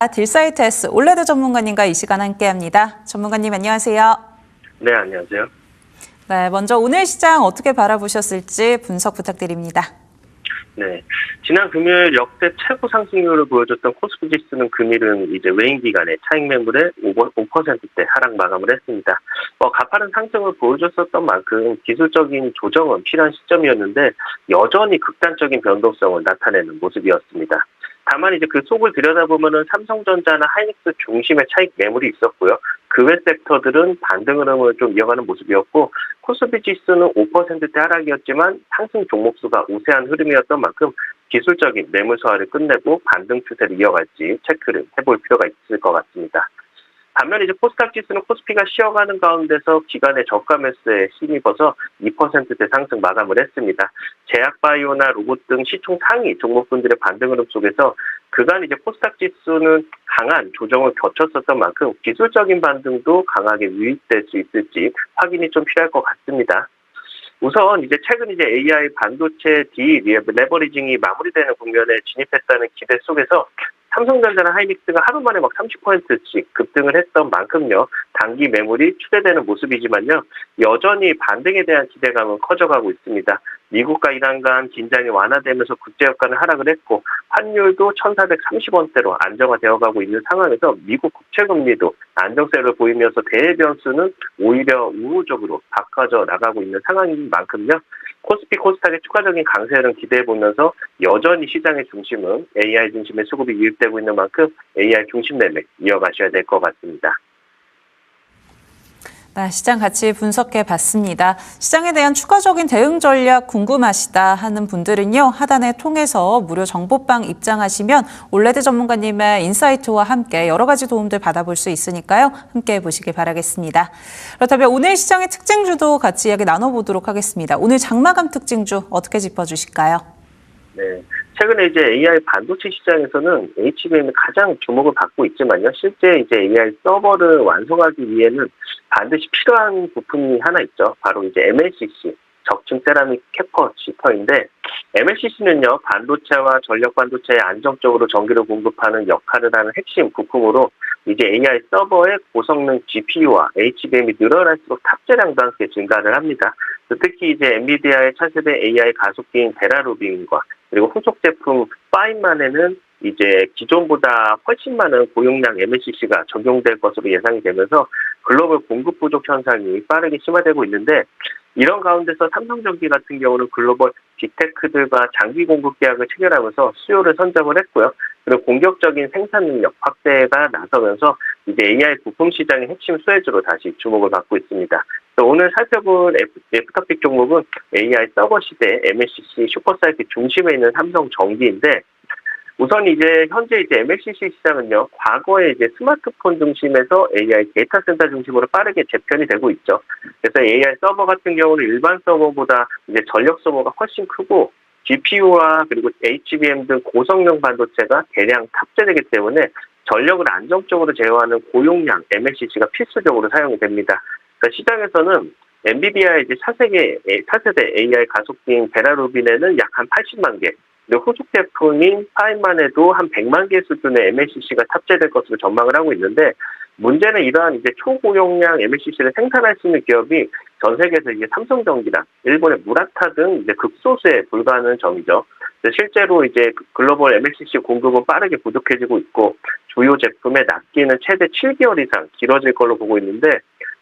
딜사이트S 올레드 전문가님과 이 시간 함께합니다. 전문가님 안녕하세요. 네, 안녕하세요. 네, 먼저 오늘 시장 어떻게 바라보셨을지 분석 부탁드립니다. 네, 지난 금요일 역대 최고 상승률을 보여줬던 코스피 지수는 금일은 이제 외인 기간에 차익 매물의 5%대 하락 마감을 했습니다. 가파른 상승을 보여줬었던 만큼 기술적인 조정은 필요한 시점이었는데 여전히 극단적인 변동성을 나타내는 모습이었습니다. 다만 이제 그 속을 들여다보면은 삼성전자나 하이닉스 중심의 차익 매물이 있었고요. 그 외 섹터들은 반등 흐름을 좀 이어가는 모습이었고 코스피 지수는 5%대 하락이었지만 상승 종목 수가 우세한 흐름이었던 만큼 기술적인 매물 소화를 끝내고 반등 추세를 이어갈지 체크를 해볼 필요가 있을 것 같습니다. 반면 이제 코스닥 지수는 코스피가 쉬어가는 가운데서 기관의 저가 매수에 힘입어서 2%대 상승 마감을 했습니다. 제약바이오나 로봇 등 시총 상위 종목군들의 반등 흐름 속에서 그간 이제 코스닥 지수는 강한 조정을 거쳤었던 만큼 기술적인 반등도 강하게 유입될 수 있을지 확인이 좀 필요할 것 같습니다. 우선 이제 최근 이제 AI 반도체 레버리징이 마무리되는 국면에 진입했다는 기대 속에서 삼성전자나 하이닉스가 하루 만에 막 30%씩 급등을 했던 만큼요. 단기 매물이 추대되는 모습이지만요. 여전히 반등에 대한 기대감은 커져가고 있습니다. 미국과 이란 간 긴장이 완화되면서 국제유가는 하락을 했고 환율도 1,430원대로 안정화되어가고 있는 상황에서 미국 국채금리도 안정세를 보이면서 대외 변수는 오히려 우호적으로 바꿔져 나가고 있는 상황인 만큼요. 코스피 코스닥의 추가적인 강세를 기대해보면서 여전히 시장의 중심은 AI 중심의 수급이 유입되고 있는 만큼 AI 중심 매매 이어가셔야 될 것 같습니다. 네, 시장 같이 분석해 봤습니다. 시장에 대한 추가적인 대응 전략 궁금하시다 하는 분들은요. 하단에 통해서 무료 정보방 입장하시면 올레드 전문가님의 인사이트와 함께 여러 가지 도움들 받아볼 수 있으니까요. 함께 해보시길 바라겠습니다. 그렇다면 오늘 시장의 특징주도 같이 이야기 나눠보도록 하겠습니다. 오늘 장마감 특징주 어떻게 짚어주실까요? 네. 최근에 이제 AI 반도체 시장에서는 HBM이 가장 주목을 받고 있지만요. 실제 이제 AI 서버를 완성하기 위해는 반드시 필요한 부품이 하나 있죠. 바로 이제 MLCC, 적층 세라믹 캐퍼시터인데 MLCC는요. 반도체와 전력 반도체에 안정적으로 전기를 공급하는 역할을 하는 핵심 부품으로 이제 AI 서버의 고성능 GPU와 HBM이 늘어날수록 탑재량도 함께 증가를 합니다. 특히 이제 엔비디아의 차세대 AI 가속기인 베라루빈과 그리고 후속 제품 파인만에는 이제 기존보다 훨씬 많은 고용량 MLCC가 적용될 것으로 예상이 되면서 글로벌 공급 부족 현상이 빠르게 심화되고 있는데 이런 가운데서 삼성전기 같은 경우는 글로벌 빅테크들과 장기 공급 계약을 체결하면서 수요를 선점을 했고요. 그리고 공격적인 생산 능력 확대가 나서면서 이제 AI 부품 시장의 핵심 수혜주로 다시 주목을 받고 있습니다. 오늘 살펴볼 F토픽 종목은 AI 서버 시대 MLCC 슈퍼사이클 중심에 있는 삼성전기인데 우선 이제 현재 이제 MLCC 시장은요, 과거에 이제 스마트폰 중심에서 AI 데이터 센터 중심으로 빠르게 재편이 되고 있죠. 그래서 AI 서버 같은 경우는 일반 서버보다 이제 전력 소모가 훨씬 크고 GPU와 그리고 HBM 등 고성능 반도체가 대량 탑재되기 때문에 전력을 안정적으로 제어하는 고용량 MLCC가 필수적으로 사용이 됩니다. 그러니까 시장에서는 엔비디아의 이제 차세대 AI 가속기인 베라루빈에는 약 한 80만 개, 후속 제품인 파인만에도 한 100만 개 수준의 MLCC가 탑재될 것으로 전망을 하고 있는데 문제는 이러한 이제 초고용량 MLCC를 생산할 수 있는 기업이 전 세계에서 이제 삼성전기나 일본의 무라타 등 이제 극소수에 불과하는 점이죠. 실제로 이제 글로벌 MLCC 공급은 빠르게 부족해지고 있고 주요 제품의 납기는 최대 7개월 이상 길어질 걸로 보고 있는데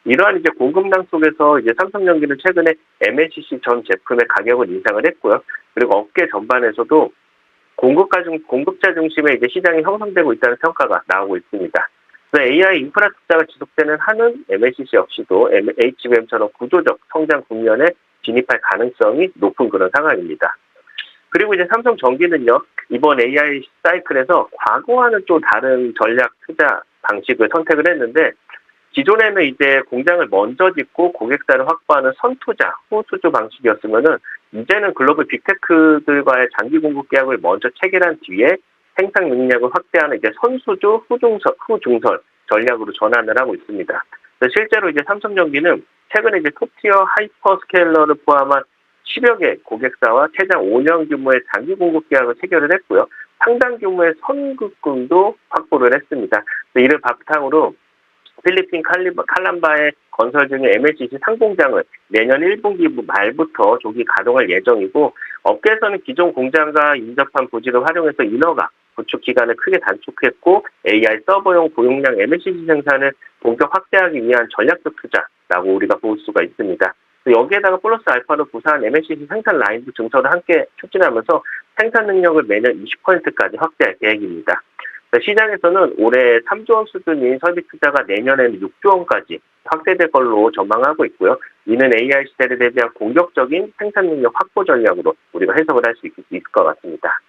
이러한 이제 공급량 속에서 이제 삼성전기는 최근에 MLCC 전 제품의 가격을 인상을 했고요. 그리고 업계 전반에서도 공급자 중심의 이제 시장이 형성되고 있다는 평가가 나오고 있습니다. 그래서 AI 인프라 투자가 지속되는 한은 MLCC 역시도 HBM처럼 구조적 성장 국면에 진입할 가능성이 높은 그런 상황입니다. 그리고 이제 삼성전기는요, 이번 AI 사이클에서 과거와는 좀 다른 전략 투자 방식을 선택을 했는데 기존에는 이제 공장을 먼저 짓고 고객사를 확보하는 선투자, 후수주 방식이었으면은 이제는 글로벌 빅테크들과의 장기 공급 계약을 먼저 체결한 뒤에 생산 능력을 확대하는 이제 선수주, 후중설 전략으로 전환을 하고 있습니다. 실제로 이제 삼성전기는 최근에 이제 톱티어 하이퍼스케일러를 포함한 10여 개 고객사와 최장 5년 규모의 장기 공급 계약을 체결을 했고요. 상당 규모의 선급금도 확보를 했습니다. 이를 바탕으로 필리핀 칼람바의 건설 중인 MLCC 상공장을 내년 1분기 말부터 조기 가동할 예정이고, 업계에서는 기존 공장과 인접한 부지를 활용해서 인허가, 구축 기간을 크게 단축했고 AI 서버용 고용량 MLCC 생산을 본격 확대하기 위한 전략적 투자라고 우리가 볼 수가 있습니다. 여기에다가 플러스 알파로 부산 MLCC 생산 라인도 증설을 함께 추진하면서 생산 능력을 매년 20%까지 확대할 계획입니다. 시장에서는 올해 3조 원 수준인 설비 투자가 내년에는 6조 원까지 확대될 걸로 전망하고 있고요. 이는 AI 시대를 대비한 공격적인 생산 능력 확보 전략으로 우리가 해석을 할 수 있을 것 같습니다.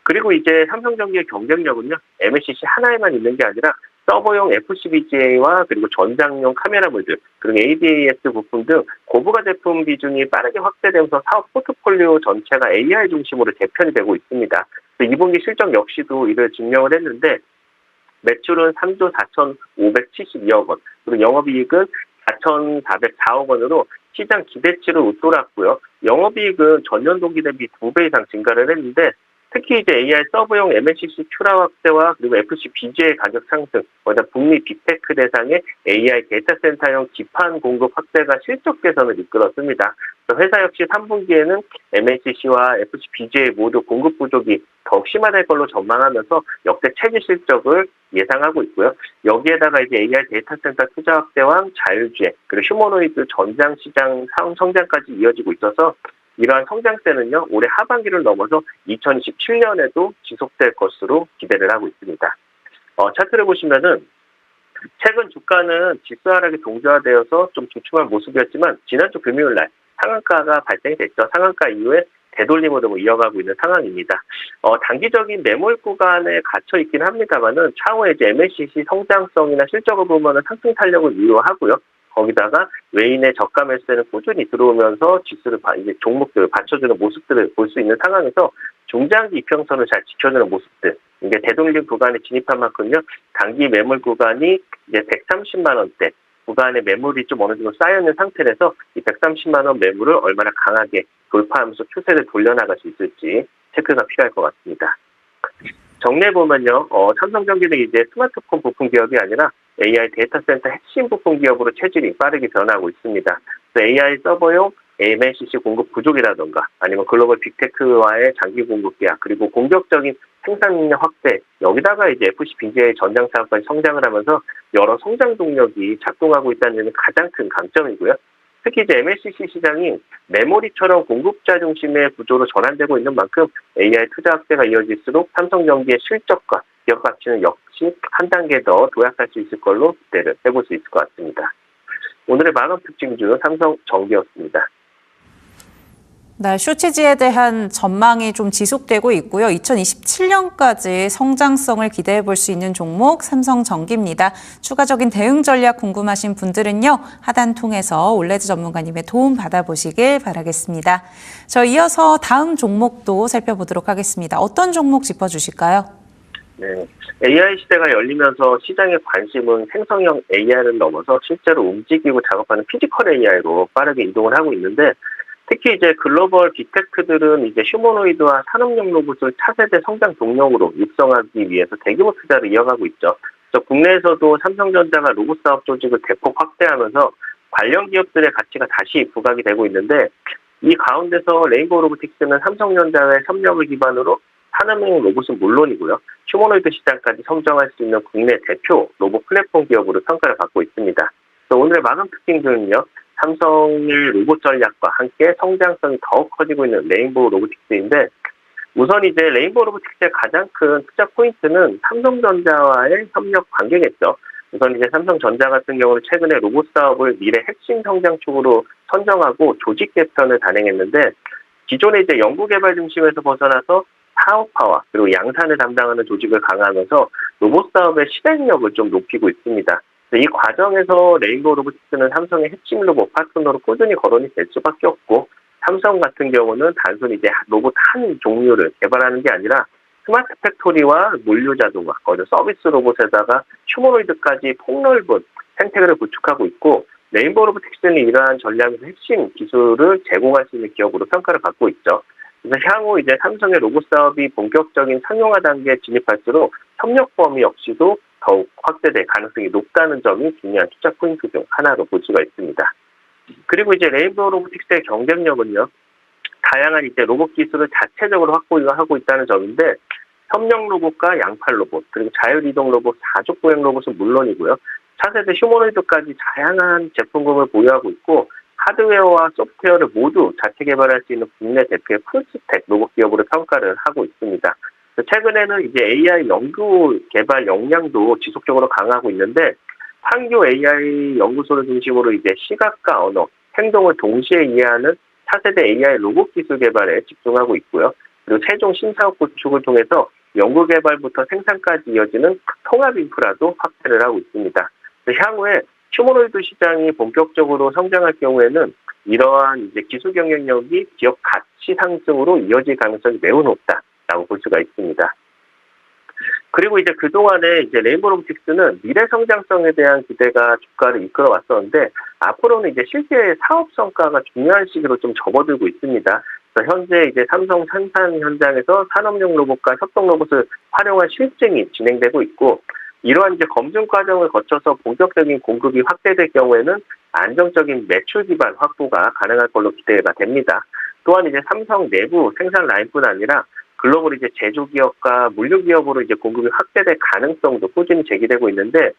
그리고 이제 삼성전기의 경쟁력은요, MLCC 하나에만 있는 게 아니라 서버용 FCBGA와 그리고 전장용 카메라 모듈, 그리고 ADAS 부품 등 고부가 제품 비중이 빠르게 확대되면서 사업 포트폴리오 전체가 AI 중심으로 재편이 되고 있습니다. 2분기 실적 역시도 이를 증명을 했는데, 매출은 3조 4,572억 원, 그리고 영업이익은 4,404억 원으로 시장 기대치를 웃돌았고요. 영업이익은 전년 동기 대비 2배 이상 증가를 했는데, 특히 이제 AI 서버용 MLCC 출하 확대와 그리고 FCBGA 가격 상승, 북미 빅테크 대상의 AI 데이터 센터용 기판 공급 확대가 실적 개선을 이끌었습니다. 회사 역시 3분기에는 MLCC와 FCBGA 모두 공급 부족이 더욱 심화될 걸로 전망하면서 역대 최저 실적을 예상하고 있고요. 여기에다가 이제 AI 데이터 센터 투자 확대와 자율주행, 그리고 휴머노이드 전장 시장 성장까지 이어지고 있어서 이러한 성장세는요, 올해 하반기를 넘어서 2027년에도 지속될 것으로 기대를 하고 있습니다. 차트를 보시면은 최근 주가는 지수 하락이 동조화되어서 좀 주춤한 모습이었지만 지난주 금요일날 상한가가 발생이 됐죠. 상한가 이후에 되돌림으로 이어가고 있는 상황입니다. 단기적인 매몰 구간에 갇혀 있긴 합니다만은 차후에 이제 MLCC 성장성이나 실적을 보면은 상승 탄력을 유효하고요. 거기다가 외인의 저가 매수세는 꾸준히 들어오면서 지수를 이제 종목들을 받쳐주는 모습들을 볼 수 있는 상황에서 중장기 이평선을 잘 지켜주는 모습들, 이게 되돌림 구간에 진입한 만큼요, 단기 매물 구간이 이제 130만 원대 구간의 매물이 좀 어느 정도 쌓여있는 상태라서 이 130만 원 매물을 얼마나 강하게 돌파하면서 추세를 돌려나갈 수 있을지 체크가 필요할 것 같습니다. 정리해 보면요, 삼성전기는 이제 스마트폰 부품 기업이 아니라 AI 데이터 센터 핵심 부품 기업으로 체질이 빠르게 변하고 있습니다. AI 서버용 MLCC 공급 부족이라던가 아니면 글로벌 빅테크와의 장기 공급 계약, 그리고 공격적인 생산 능력 확대, 여기다가 이제 FCBGA 전장 사업까지 성장을 하면서 여러 성장 동력이 작동하고 있다는 점이 가장 큰 강점이고요. 특히 이제 MLCC 시장이 메모리처럼 공급자 중심의 구조로 전환되고 있는 만큼 AI 투자 확대가 이어질수록 삼성전기의 실적과 기업 가치는 역시 한 단계 더 도약할 수 있을 걸로 기대를 해볼 수 있을 것 같습니다. 오늘의 만원 특징주 삼성전기였습니다. 네, 쇼치지에 대한 전망이 좀 지속되고 있고요. 2027년까지 성장성을 기대해 볼 수 있는 종목 삼성전기입니다. 추가적인 대응 전략 궁금하신 분들은요, 하단 통해서 올레드 전문가님의 도움 받아보시길 바라겠습니다. 이어서 다음 종목도 살펴보도록 하겠습니다. 어떤 종목 짚어주실까요? 네, AI 시대가 열리면서 시장의 관심은 생성형 AI를 넘어서 실제로 움직이고 작업하는 피지컬 AI로 빠르게 이동을 하고 있는데, 특히 이제 글로벌 빅테크들은 이제 휴머노이드와 산업용 로봇을 차세대 성장 동력으로 육성하기 위해서 대규모 투자를 이어가고 있죠. 그래서 국내에서도 삼성전자가 로봇 사업 조직을 대폭 확대하면서 관련 기업들의 가치가 다시 부각이 되고 있는데, 이 가운데서 레인보우 로보틱스는 삼성전자의 협력을 기반으로 산업용 로봇은 물론이고요, 휴머노이드 시장까지 성장할 수 있는 국내 대표 로봇 플랫폼 기업으로 평가를 받고 있습니다. 그래서 오늘의 마감 특징들은요, 삼성의 로봇 전략과 함께 성장성이 더욱 커지고 있는 레인보우 로보틱스인데, 우선 이제 레인보우 로보틱스의 가장 큰 투자 포인트는 삼성전자와의 협력 관계겠죠. 우선 이제 삼성전자 같은 경우는 최근에 로봇 사업을 미래 핵심 성장축으로 선정하고 조직 개편을 단행했는데, 기존의 이제 연구개발 중심에서 벗어나서 사업화와 그리고 양산을 담당하는 조직을 강화하면서 로봇 사업의 실행력을 좀 높이고 있습니다. 이 과정에서 레인보우 로보틱스는 삼성의 핵심 로봇 파트너로 꾸준히 거론이 될 수밖에 없고, 삼성 같은 경우는 단순히 이제 로봇 한 종류를 개발하는 게 아니라 스마트 팩토리와 물류 자동화, 서비스 로봇에다가 휴머노이드까지 폭넓은 생태계를 구축하고 있고, 레인보우 로보틱스는 이러한 전략에서 핵심 기술을 제공할 수 있는 기업으로 평가를 받고 있죠. 그래서 향후 이제 삼성의 로봇 사업이 본격적인 상용화 단계에 진입할수록 협력 범위 역시도 더욱 확대될 가능성이 높다는 점이 중요한 투자 포인트 중 하나로 볼 수가 있습니다. 그리고 이제 레인보우 로보틱스의 경쟁력은요, 다양한 이제 로봇 기술을 자체적으로 확보하고 있다는 점인데, 협력 로봇과 양팔 로봇, 그리고 자율이동 로봇, 사족 보행 로봇은 물론이고요. 차세대 휴머노이드까지 다양한 제품군을 보유하고 있고, 하드웨어와 소프트웨어를 모두 자체 개발할 수 있는 국내 대표의 풀스택 로봇 기업으로 평가를 하고 있습니다. 최근에는 이제 AI 연구 개발 역량도 지속적으로 강화하고 있는데, 판교 AI 연구소를 중심으로 이제 시각과 언어, 행동을 동시에 이해하는 차세대 AI 로봇 기술 개발에 집중하고 있고요. 그리고 최종 신사업 구축을 통해서 연구 개발부터 생산까지 이어지는 통합 인프라도 확대를 하고 있습니다. 향후에 휴머노이드 시장이 본격적으로 성장할 경우에는 이러한 이제 기술 경쟁력이 기업 가치 상승으로 이어질 가능성이 매우 높다라고 볼 수가 있습니다. 그리고 이제 그동안에 이제 레인보우 로보틱스는 미래 성장성에 대한 기대가 주가를 이끌어 왔었는데, 앞으로는 이제 실제 사업 성과가 중요한 시기로 좀 접어들고 있습니다. 그래서 현재 이제 삼성 생산 현장에서 산업용 로봇과 협동 로봇을 활용한 실증이 진행되고 있고, 이러한 이제 검증 과정을 거쳐서 본격적인 공급이 확대될 경우에는 안정적인 매출 기반 확보가 가능할 걸로 기대가 됩니다. 또한 이제 삼성 내부 생산 라인뿐 아니라 글로벌 이제 제조기업과 물류기업으로 이제 공급이 확대될 가능성도 꾸준히 제기되고 있는데,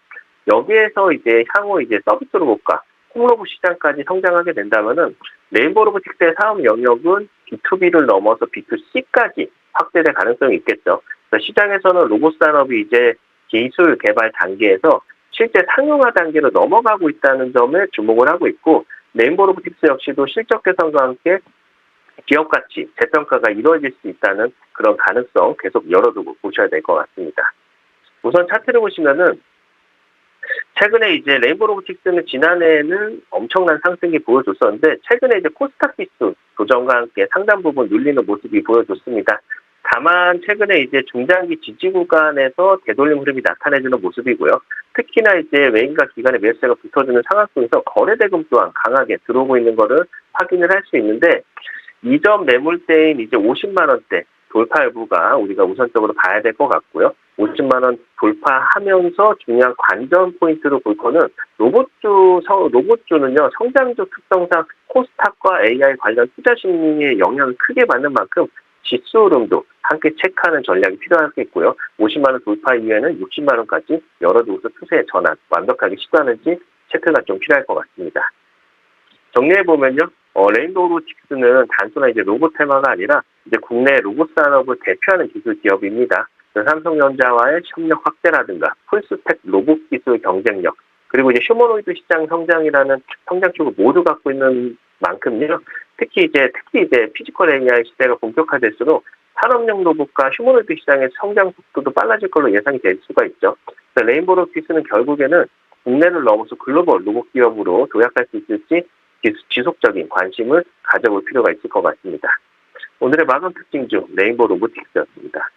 여기에서 이제 향후 이제 서비스 로봇과 홈로봇 시장까지 성장하게 된다면은 레인보우 로보틱스의 사업 영역은 B2B를 넘어서 B2C까지 확대될 가능성이 있겠죠. 그래서 시장에서는 로봇 산업이 이제 기술 개발 단계에서 실제 상용화 단계로 넘어가고 있다는 점에 주목을 하고 있고, 레인보우 로보틱스 역시도 실적 개선과 함께 기업 가치 재평가가 이루어질 수 있다는 그런 가능성 계속 열어두고 보셔야 될 것 같습니다. 우선 차트를 보시면은 최근에 이제 레인보우 로보틱스는 지난해에는 엄청난 상승이 보여줬었는데, 최근에 이제 코스닥 지수 조정과 함께 상당 부분 눌리는 모습이 보여줬습니다. 다만 최근에 이제 중장기 지지 구간에서 되돌림 흐름이 나타내주는 모습이고요. 특히나 이제 외인과 기관의 매수세가 붙어주는 상황 속에서 거래대금 또한 강하게 들어오고 있는 것을 확인을 할 수 있는데, 이전 매물대인 이제 50만 원대 돌파 여부가 우리가 우선적으로 봐야 될 것 같고요. 50만 원 돌파하면서 중요한 관전 포인트로 볼 거는 로봇주는요, 성장주 특성상 코스닥과 AI 관련 투자 심리의 영향을 크게 받는 만큼 지수 흐름도 함께 체크하는 전략이 필요하겠고요. 50만 원 돌파 이후에는 60만 원까지 열어두고서 추세의 전환 완벽하게 시도하는지 체크가 좀 필요할 것 같습니다. 정리해보면요, 레인보우 로보틱스는 단순한 이제 로봇 테마가 아니라 이제 국내 로봇 산업을 대표하는 기술 기업입니다. 삼성전자와의 협력 확대라든가 풀스택 로봇 기술 경쟁력, 그리고 이제 휴머노이드 시장 성장이라는 성장축을 모두 갖고 있는 만큼요, 특히 이제 피지컬 AI 시대가 본격화될수록 산업용 로봇과 휴머노이드 시장의 성장 속도도 빨라질 걸로 예상이 될 수가 있죠. 레인보우 로보틱스는 결국에는 국내를 넘어서 글로벌 로봇 기업으로 도약할 수 있을지 지속적인 관심을 가져볼 필요가 있을 것 같습니다. 오늘의 마감 특징 중 레인보우 로보틱스였습니다.